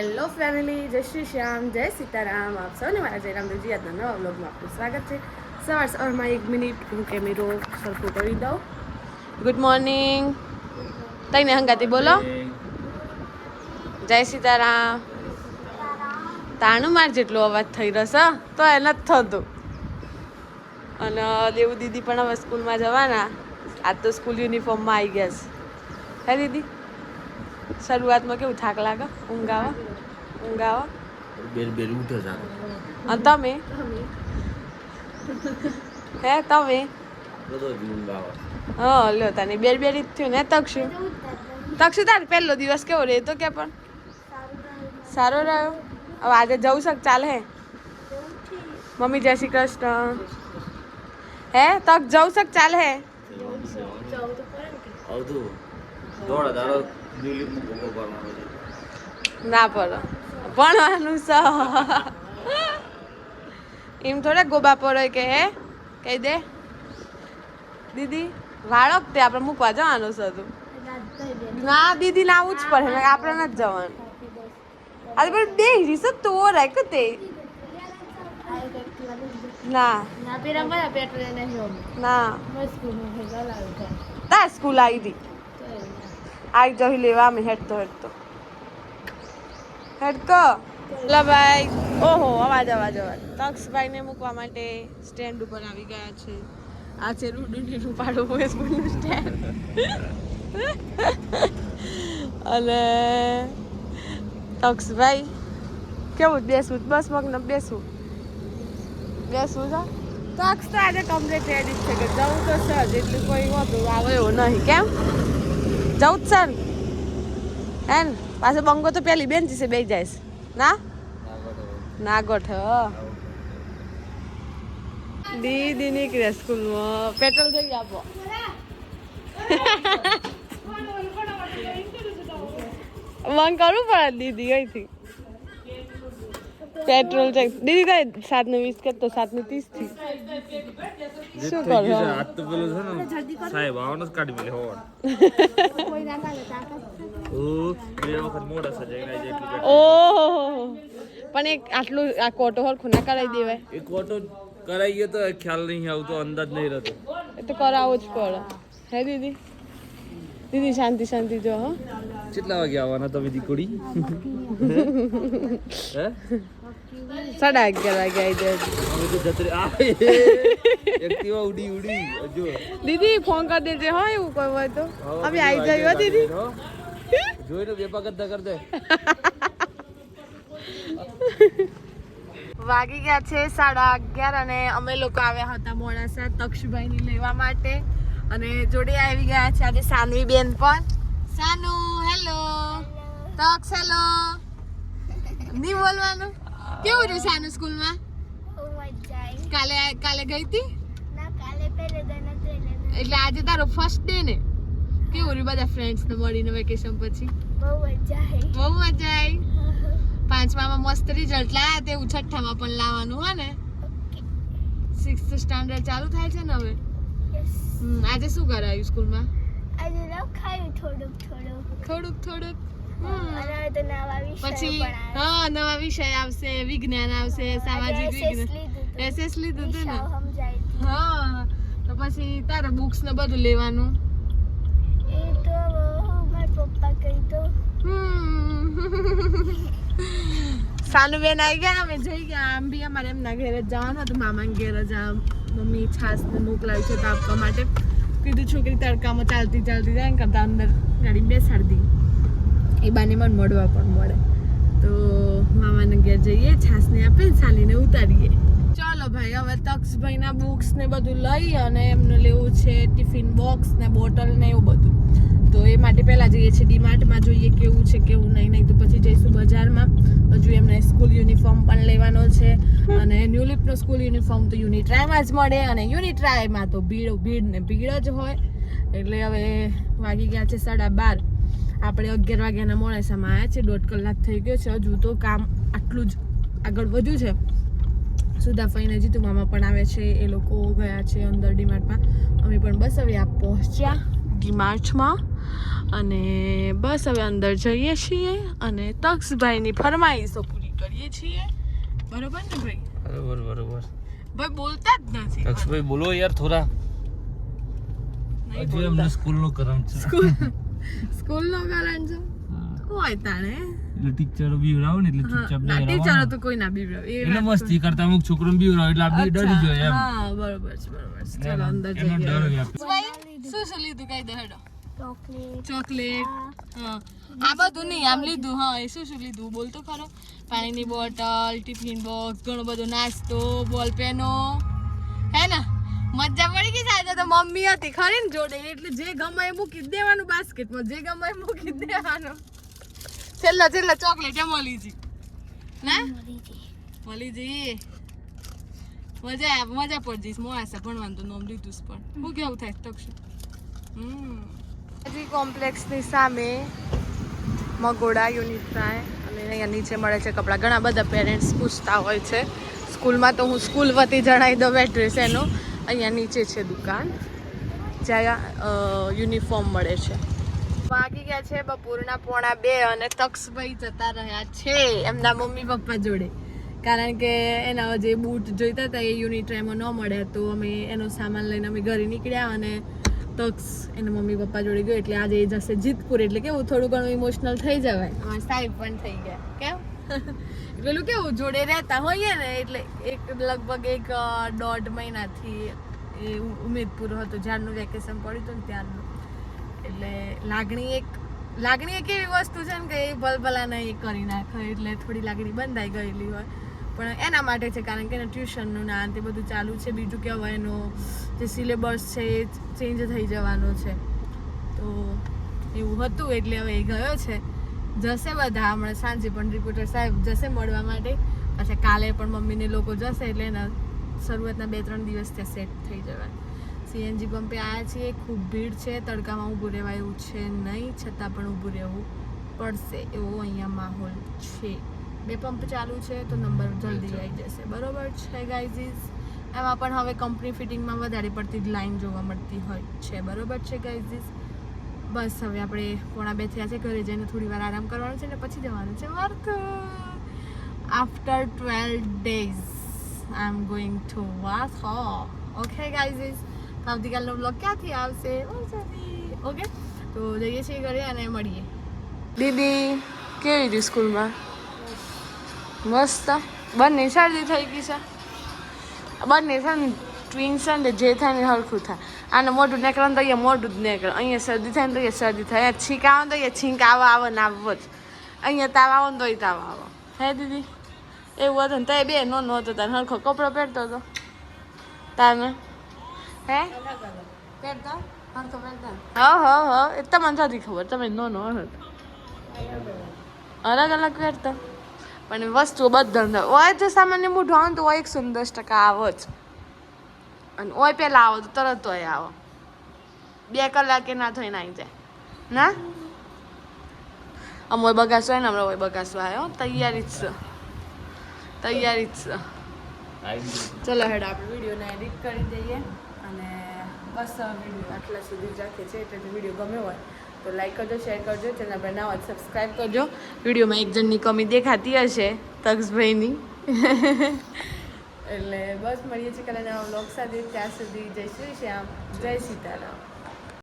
Hello family, જય શ્રી શ્યામ, જય સીતારામ. આપ સૌને મારા જયરામદેવજી આજના નવા વ્લોગમાં આપનું સ્વાગત છે. સવારમાં 1 મિનિટ હું કેમેરો સરખું કરી દઉં. Good morning. તઈને હંગાતી બોલો જય સીતારામ. તાણું માર જેટલો અવાજ થઈ રહ્યો છે તો એ નથી થતું. અને દેવું દીદી પણ હવે સ્કૂલમાં જવાના. આજ તો સ્કૂલ યુનિફોર્મમાં આવી ગયા છે. હે દીદી, શરૂઆતમાં કેવું થાક લાગે? ઊંઘ આવે? બેર ઉઠે છે. અને તમે હે તમે હા લ્યો તાની બેરી જ થયું ને. તક્ષુ તાર પહેલો દિવસ કેવો રહે તો કે પણ સારો રહ્યો. હવે આજે જવું શક ચાલે હે મમ્મી? જય શ્રી કૃષ્ણ. હે તક જવું શક ચાલે હે? ના પડે ભણવાનું સ એમ થોડા ગોબા પડે કે હે કહી દે દીદી વાળક તે આપણે મૂકવા જવાનું છે. તું ના દીદી ના આવું જ પડે, આપણે નથી જવાનું. આજે પણ બે રીસ તો રાખ તે ના ના તાર સ્કૂલ આવી હતી આવી જઈ લેવા અમે હેડતો ભાઈ. ઓહો અવાજ તક્ષભાઈ ને મૂકવા માટે સ્ટેન્ડ ઉપર આવી ગયા છે. આ છે રૂડું પાડું સ્કૂલનું સ્ટેન્ડ. અને તક્ષભાઈ કેવું બેસવું બસ મગન બેસવું છે. તક્ષ તો આજે કમ્પ્લીટ રેડી છે કે જવું તો સર એટલું કોઈ હોતું આવે એવું નહીં. કેમ જવું જ સર હે ને? પાછો બંગો તો પેલી બેન્ચી છે બે જાય ના ગોઠ દીદી નીકળે સ્કૂલમાં. પેટ્રોલ થઈ આપો. બંધ કરવું પડે દીદી અહીંથી. પેટ્રોલ છે દીદી કઈ 7:20 કરતો 7:30 થી શું કરો? સાહેબ આવવાનો જ કાઢી મેલે હોવા. ઓહો પણ એક આટલું આ કોટો હરખું ના કરાવી દેવાય? એક ઓટો કરાઈએ તો ખ્યાલ નહીં આવતો, અંદાજ નહીં રહેતો. એ તો કરાવવો જ પડે. હે દીદી શાંતિ જો. હો કેટલા વાગે આવવાના તમે દીકરી? 11:30 વાગે આવી એક્ટિવા ઉડી જો દીદી ફોન કરી દેજે. હો એવું કોઈ હોય તો અમે આવી જઈએ દીદી. જોઈને વેપા કરતા કરતા વાગી ગયા છે 11:30 અને અમે લોકો આવ્યા હતા મોડાસા તક્ષભાઈ ને લેવા માટે. અને જોડે આવી ગયા છે આજે સાનવી બેન પણ. સાનુ હેલો. તક્ષ હેલો. નહીં બોલવાનું? કેવું રહ્યું સાનુ સ્કૂલમાં? કાલે ગઈ હતી એટલે આજે તારો ફર્સ્ટ ડે ને? કેવું રહ્યું બધા ફ્રેન્ડ્સ ને મળીને વેકેશન પછી? બહુ મજા આવી. 5મામાં મસ્ત રિઝલ્ટ લાયા તે 6ઠ્ઠામાં પણ લાવવાનું હો ને? 6th સ્ટાન્ડર્ડ ચાલુ થાય છે ને હવે. આજે શું કરાયું સ્કૂલમાં? આજે લખાયું થોડુંક પછી હા નવા વિષય આવશે, વિજ્ઞાન આવશે, સામાજિક વિજ્ઞાન. એસએસ લીધું હતું ને? હા તો પછી તારે બુક્સ ને બધું લેવાનું. એ તો મારા પપ્પા કહી તો સાનુબેન આવી ગયા. અમે જઈ ગયા. આમ બી અમારે એમના ઘરે જવાનું હતું, મામાના ઘરે જ. મમ્મી છાસ ને મોકલાવી છે તો આપવા માટે કીધું છોકરી તડકામાં ચાલતી જાય ને કરતા અંદર ગાડી બેસાડી દી. એ બાને મને મળવા પણ મળે તો મામાના ઘેર જઈએ, છાસને આપે સાલીને ઉતારીએ. ચાલો ભાઈ હવે તક્ષભાઈના બુક્સ ને બધું લઈ અને એમને લેવું છે ટિફિન બોક્સ ને બોટલ ને એવું બધું. તો એ માટે પહેલાં જઈએ છીએ ડીમાર્ટમાં, જોઈએ કેવું છે કેવું નહીં તો પછી જઈશું બજારમાં. હજુ એમને સ્કૂલ યુનિફોર્મ પણ લેવાનો છે. અને ન્યુલિપનો સ્કૂલ યુનિફોર્મ તો યુનિટ્રાયમાં જ મળે અને યુનિટ્રાયમાં તો ભીડ જ હોય. એટલે હવે વાગી ગયા છે 12:30. આપણે 11 વાગ્યાના મોડાસામાં આવ્યા છે. 1.5 કલાક થઈ ગયો છે. હજુ તો કામ આટલું જ આગળ વધ્યું છે. સુધાફાઈને જીતુ મામા પણ આવે છે. એ લોકો ગયા છે અંદર ડીમાર્ટમાં. અમે પણ બસ હવે આ પહોંચ્યા ડીમાર્ટમાં. અને બસ હવે અંદર જઈએ છીએ અને તક્ષભાઈની ફરમાઈશો પૂરી કરીએ છીએ. બરોબર ને ભાઈ? બરોબર ભાઈ બોલતા જ નથી. તક્ષભાઈ બોલો યાર થોડા. હજી અમને સ્કૂલનું કરંટ છે. સ્કૂલનો કારણ છે હોય તાણે એટલે ટીચર બીવરાવ ને એટલે ચૂપચાપ ના ટીચર તો કોઈ ના બીવરાવ એટલે મસ્તી કરતા અમુક છોકરો બીવરાવ એટલે આપણે ડરી જાય એમ. હા બરોબર છે ચલો અંદર એનો ડર જઈએ. વ્યાપે. શું લીધું કઈ દે હેડો. ચોકલેટ હા આ બધું નહીં આમ લીધું. હા એ શું લીધું બોલ તો ખરો. પાણીની બોટલ, ટિફિન બોક્સ, ઘણો બધો નાસ્તો, બોલ પેનો, હે ને મજા પડી ગઈ. સાહેબ તો મમ્મી હતી ખરી ને જોડે એટલે જે ગમે એ મૂકી દેવાનું બાસ્કેટમાં, જે ગમે એ મૂકી દેવાનું. છેલ્લા ચોકલેટ એ મળી જી ના મળી જી મજા પડી જઈશ. મોડા ભણવાનું તો નોમ લીધું પણ હું કેવું થાય તક્ષ. હજી કોમ્પ્લેક્સની સામે મગોડા યુનિટ થાય અને અહીંયા નીચે મળે છે કપડાં. ઘણા બધા પેરેન્ટ્સ પૂછતા હોય છે. સ્કૂલમાં તો હું સ્કૂલ વતી જણાવી દઉં એડ્રેસ એનો. અહીંયા નીચે છે દુકાન જ્યાં યુનિફોર્મ મળે છે. વાગી ગયા છે બપોરના 1:45 અને તક્ષભાઈ જતા રહ્યા છે એમના મમ્મી પપ્પા જોડે. કારણ કે એના જે બૂટ જોઈતા હતા એ યુનિટ એમાં ન મળ્યા તો અમે એનો સામાન લઈને અમે ઘરે નીકળ્યા અને તક્ષ એના મમ્મી પપ્પા જોડે ગયો. એટલે આજે એ જશે જીતપુર. એટલે કેવું થોડું ઘણું ઇમોશનલ થઈ જવાય. અમારા સાહેબ પણ થઈ ગયા. કેમ પેલું કેવું જોડે રહેતા હોઈએ ને એટલે લગભગ 1.5 મહિનાથી એ ઉમેદપુર હતો જ્યારનું વેકેશન પડ્યું હતું ને ત્યારનું. એટલે લાગણી એક એવી વસ્તુ છે ને કે એ ભલભલાને એ કરી નાખે એટલે થોડી લાગણી બંધાઈ ગયેલી હોય. પણ એના માટે છે કારણ કે એના ટ્યુશનનું ના તે બધું ચાલુ છે. બીજું કે હવે એનો જે સિલેબસ છે એ ચેન્જ થઈ જવાનો છે તો એવું હતું એટલે હવે એ ગયો છે. જશે બધા હમણાં સાંજે પણ રિપોર્ટર સાહેબ જશે મળવા માટે. પાછા કાલે પણ મમ્મીને લોકો જશે એટલે એના શરૂઆતના 2-3 દિવસ ત્યાં સેટ થઈ જવાય. સીએનજી પંપે આવ્યા છીએ. ખૂબ ભીડ છે. તડકામાં ઊભું રહેવાય એવું છે નહીં છતાં પણ ઊભું રહેવું પડશે એવો અહીંયા માહોલ છે. 2 પંપ ચાલુ છે તો નંબર જલ્દી આવી જશે. બરોબર છે ગાઈઝીસ. એમાં પણ હવે કંપની ફિટિંગમાં વધારે પડતી જ લાઈન જોવા મળતી હોય છે. બરોબર છે ગાઈઝીસ. બસ હવે આપણે 1:45 થયા છે. ઘરે જઈને થોડી વાર આરામ કરવાનો છે ને પછી જવાનું છે work. After 12 days I am going to work. Okay ગાઈઝીસ. આવતીકાલનો બ્લોગ ક્યાંથી આવશે ઓકે તો જઈએ છીએ ઘરે અને મળીએ. દીદી કેવી રહી સ્કૂલમાં? મસ્ત. બંને શરદી થઈ ગઈ છે. બંને છે ને ટ્વિન્સ છે ને જે થાય ને હરખું થાય. આને મોઢું નીકળે ને તો અહીંયા મોઢું જ નીકળે. અહીંયા શરદી થાય ને તો અહીંયા શરદી થાય. અહીંયા છીંક આવે ને તો અહીંયા છીંક આવે ને આવો જ. અહીંયા તાવ આવે ને તોય તાવ આવે. હે દીદી એવું હતું ને તો એ બે નો હતો તારે હરખો કપડો પહેરતો હતો તાને હે પહેરતા હરખો પહેરતા. હા એ તમને નથી ખબર. તમે નો હતો અલગ અલગ પહેરતા પણ વસ્તુઓ બધા હોય તો સામાન્ય મોઢું આવે તો હોય 110% આવો જ. અને ઓય પહેલાં આવો તો તરત હોય આવો. 2 કલાકે ના થઈને આવી જાય ના. આમ હોય બગાસો હોય ને હમણાં હોય બગાસો આવ્યો. તૈયારી જ છે. ચલો હેડ આપણે વિડીયોને એડિટ કરી દઈએ અને બસ વિડીયો આટલા સુધી જ રાખીએ છીએ. એટલે વિડીયો ગમ્યો હોય તો લાઈક કરજો, શેર કરજો, ચેનલ પર ના હોય સબસ્ક્રાઈબ કરજો. વિડીયોમાં એક જણની કમી દેખાતી હશે તક્ષભાઈની. એટલે બસ મળીએ છીએ કાલે નવા વ્લોગ સાથે. ત્યાં સુધી જય શ્રી શ્યામ, જય સીતારામ.